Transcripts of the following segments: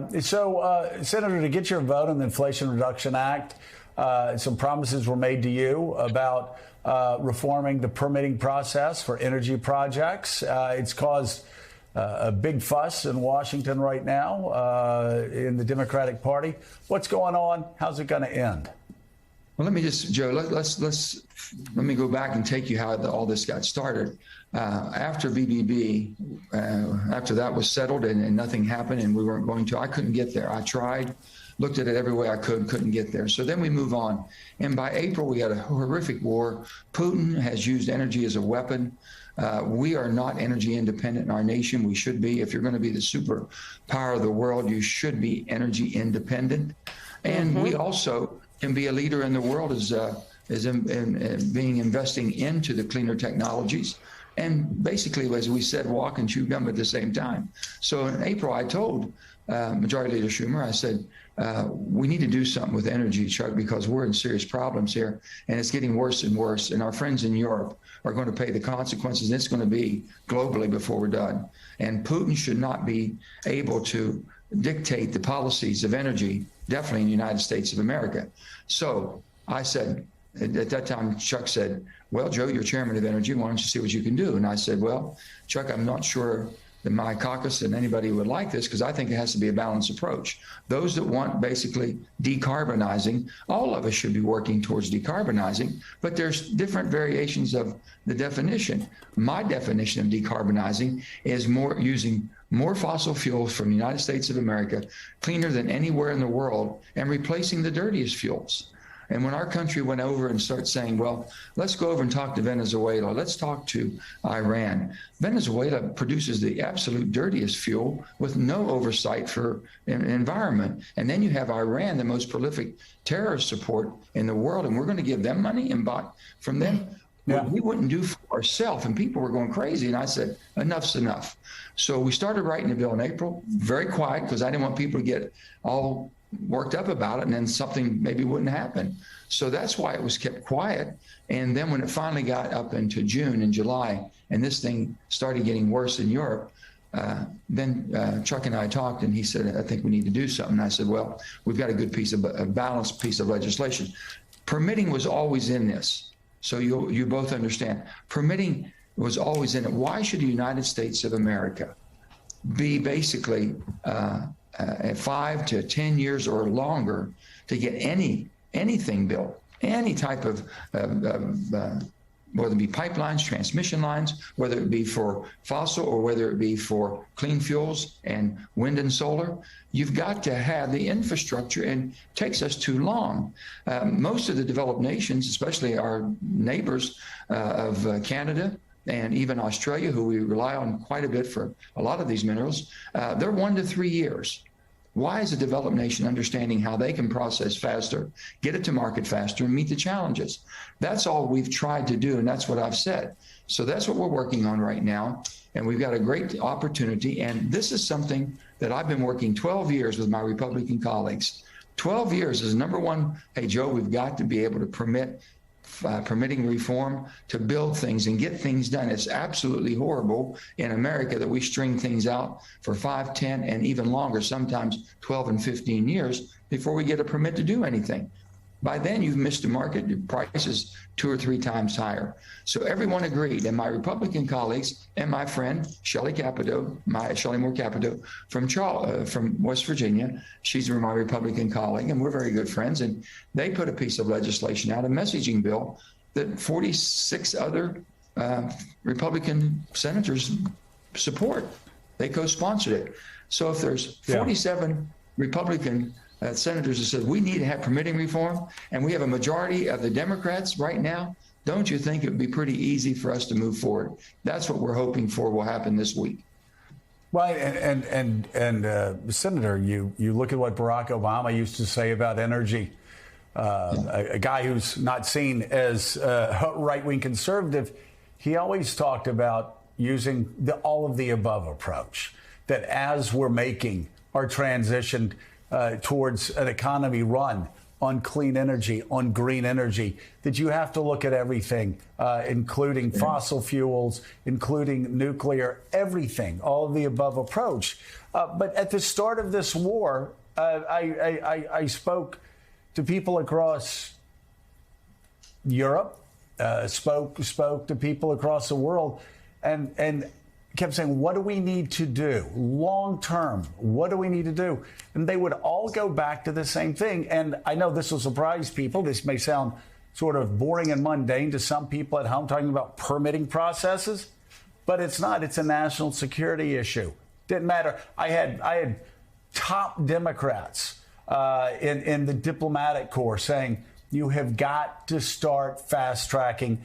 Senator, to get your vote on the Inflation Reduction Act, some promises were made to you about reforming the permitting process for energy projects. It's caused a big fuss in Washington right now in the Democratic Party. What's going on? How's it going to end? Well, let me just, Joe, let me go back and take you how all this got started. After BBB, after that was settled and nothing happened and we weren't going to, I couldn't get there. I tried, looked at it every way I couldn't get there. So then we move on. And by April, we had a horrific war. Putin has used energy as a weapon. We are not energy independent in our nation. We should be. If you're going to be the superpower of the world, you should be energy independent. And we also can be a leader in the world investing into the cleaner technologies. And basically, as we said, walk and chew gum at the same time. So in April, I told Majority Leader Schumer, I said, we need to do something with energy, Chuck, because we're in serious problems here, and it's getting worse and worse. And our friends in Europe are going to pay the consequences. And it's going to be globally before we're done. And Putin should not be able to dictate the policies of energy, definitely in the United States of America. So I said, at that time, Chuck said, well, Joe, you're chairman of energy. Why don't you see what you can do? And I said, well, Chuck, I'm not sure that my caucus and anybody would like this because I think it has to be a balanced approach. Those that want basically decarbonizing, all of us should be working towards decarbonizing, but there's different variations of the definition. My definition of decarbonizing is using more fossil fuels from the United States of America, cleaner than anywhere in the world, and replacing the dirtiest fuels. And when our country went over and started saying, well, let's go over and talk to Venezuela, let's talk to Iran. Venezuela produces the absolute dirtiest fuel with no oversight for environment. And then you have Iran, the most prolific terrorist support in the world, and we're going to give them money and buy from them. Yeah. We wouldn't do for ourselves, and people were going crazy. And I said, enough's enough. So we started writing the bill in April, very quiet, because I didn't want people to get all worked up about it and then something maybe wouldn't happen. So that's why it was kept quiet. And then when it finally got up into June and July and this thing started getting worse in Europe, then Chuck and I talked and he said, I think we need to do something. And I said, well, we've got a good a balanced piece of legislation. Permitting was always in this. So you both understand. Permitting was always in it. Why should the United States of America be basically 5 to 10 years or longer to get anything built, any type of whether it be pipelines, transmission lines, whether it be for fossil or whether it be for clean fuels and wind and solar? You've got to have the infrastructure, and it takes us too long. Most of the developed nations, especially our neighbors of Canada and even Australia, who we rely on quite a bit for a lot of these minerals, they're 1 to 3 years. Why is a developed nation understanding how they can process faster, get it to market faster, and meet the challenges? That's all we've tried to do, and that's what I've said. So that's what we're working on right now, and we've got a great opportunity, and this is something that I've been working 12 years with my Republican colleagues. 12 years is number one, hey, Joe, we've got to be able to permitting reform to build things and get things done. It's absolutely horrible in America that we string things out for 5, 10, and even longer, sometimes 12 and 15 years before we get a permit to do anything. By then, you've missed the market. Your price is 2 or 3 times higher. So everyone agreed, and my Republican colleagues and my friend Shelley Moore Capito from West Virginia, she's my Republican colleague, and we're very good friends. And they put a piece of legislation out, a messaging bill that 46 other Republican senators support. They co-sponsored it. So if there's 47 Republican senators that said we need to have permitting reform, and we have a majority of the Democrats right now, don't you think it would be pretty easy for us to move forward? That's what we're hoping for will happen this week. Right, and Senator, you look at what Barack Obama used to say about energy. A guy who's not seen as a right-wing conservative, he always talked about using the all of the above approach, that as we're making our transition towards an economy run on clean energy, on green energy, that you have to look at everything, including fossil fuels, including nuclear, everything, all of the above approach. But at the start of this war, I spoke to people across Europe, spoke to people across the world, and kept saying, what do we need to do long term? What do we need to do? And they would all go back to the same thing. And I know this will surprise people. This may sound sort of boring and mundane to some people at home, talking about permitting processes, but it's not. It's a national security issue. Didn't matter. I had top Democrats in the diplomatic corps saying, you have got to start fast tracking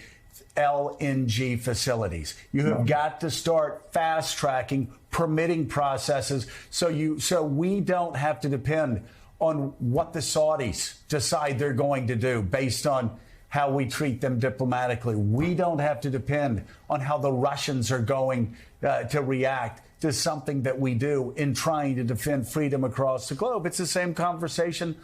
LNG facilities. You have got to start fast tracking permitting processes so we don't have to depend on what the Saudis decide they're going to do based on how we treat them diplomatically. We don't have to depend on how the Russians are going to react to something that we do in trying to defend freedom across the globe. It's the same conversation,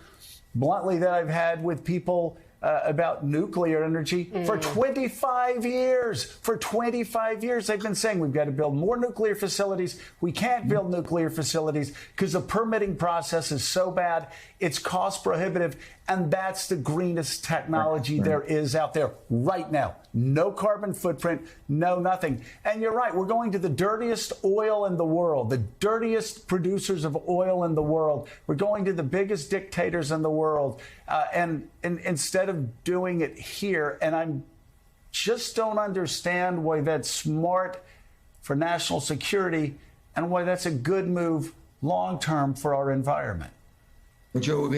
bluntly, that I've had with people about nuclear energy for 25 years. For 25 years, they've been saying we've got to build more nuclear facilities. We can't build nuclear facilities because the permitting process is so bad. It's cost prohibitive. And that's the greenest technology there is out there right now. No carbon footprint, no nothing. And you're right. We're going to the dirtiest oil in the world, the dirtiest producers of oil in the world. We're going to the biggest dictators in the world. And instead of doing it here, and I just don't understand why that's smart for national security and why that's a good move long term for our environment. Well, Joe,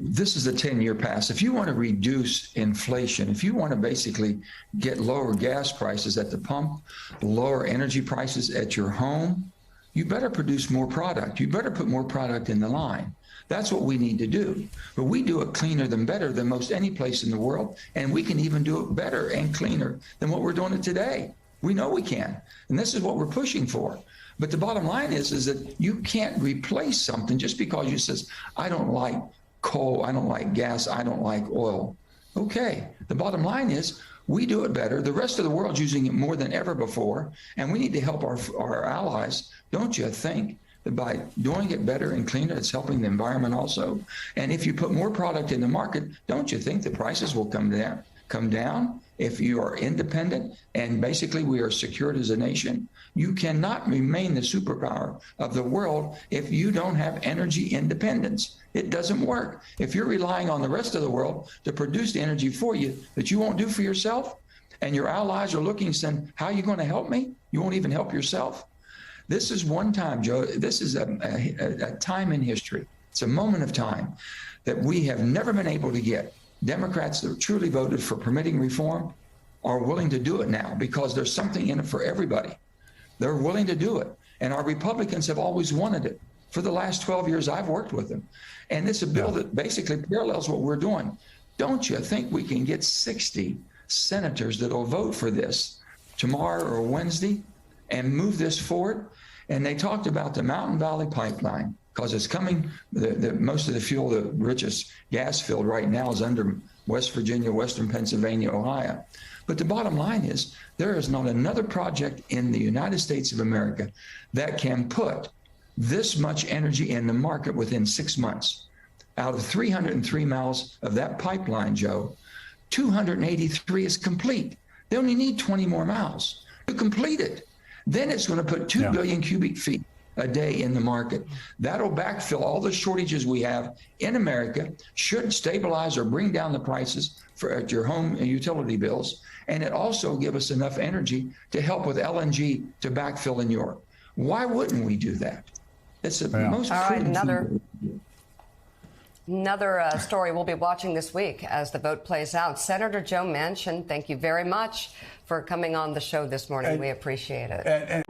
this is a 10-year pass. If you want to reduce inflation, if you want to basically get lower gas prices at the pump, lower energy prices at your home, you better produce more product. You better put more product in the line. That's what we need to do. But we do it cleaner than better than most any place in the world, and we can even do it better and cleaner than what we're doing it today. We know we can, and this is what we're pushing for. But the bottom line is that you can't replace something just because you says, I don't like coal, I don't like gas, I don't like oil. Okay, the bottom line is we do it better. The rest of the world's using it more than ever before, and we need to help our allies. Don't you think that by doing it better and cleaner, it's helping the environment also? And if you put more product in the market, don't you think the prices will come down? If you are independent and basically we are secured as a nation, you cannot remain the superpower of the world if you don't have energy independence. It doesn't work. If you're relying on the rest of the world to produce the energy for you that you won't do for yourself, and your allies are looking and saying, how are you going to help me? You won't even help yourself. This is one time, Joe, this is a time in history. It's a moment of time that we have never been able to get. Democrats that truly voted for permitting reform are willing to do it now because there's something in it for everybody. They're willing to do it. And our Republicans have always wanted it. For the last 12 years, I've worked with them. And it's a bill that basically parallels what we're doing. Don't you think we can get 60 senators that will vote for this tomorrow or Wednesday and move this forward? And they talked about the Mountain Valley Pipeline, because it's coming, most of the fuel, the richest gas field right now is under West Virginia, Western Pennsylvania, Ohio. But the bottom line is there is not another project in the United States of America that can put this much energy in the market within 6 months. Out of 303 miles of that pipeline, Joe, 283 is complete. They only need 20 more miles to complete it. Then it's going to put 2 billion cubic feet a day in the market. That'll backfill all the shortages we have in America, should stabilize or bring down the prices at your home and utility bills. And it also give us enough energy to help with LNG to backfill in Europe. Why wouldn't we do that? It's the most prudent thing. Another story we'll be watching this week as the vote plays out. Senator Joe Manchin, thank you very much for coming on the show this morning. We appreciate it.